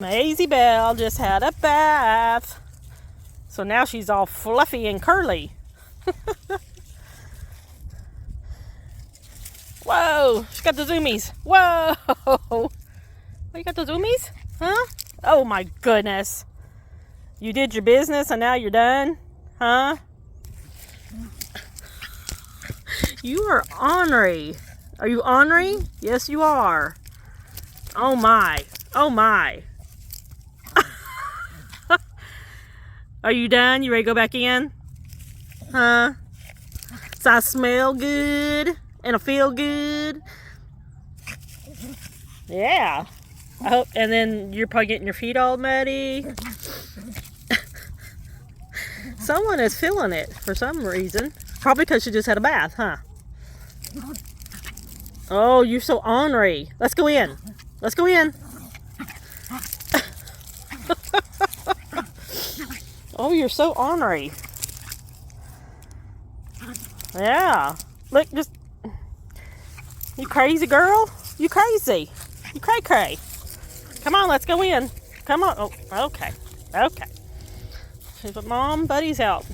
MaisyBell just had a bath. So now she's all fluffy and curly. Whoa, she got the zoomies. Whoa. Oh, you got the zoomies? Huh? Oh my goodness. You did your business and now you're done? Huh? You are ornery. Are you ornery? Yes, you are. Oh my. Oh my. Are you done? You ready to go back in? Huh? Does I smell good? And I feel good? Yeah. I hope. And then you're probably getting your feet all muddy. Someone is feeling it for some reason. Probably because she just had a bath, huh? Oh, you're so ornery. Let's go in. Let's go in. Oh, you're so ornery. Yeah. Look, just... You crazy girl? You crazy. You cray-cray. Come on, let's go in. Come on. Oh, okay. Okay. But Mom, Buddy's out.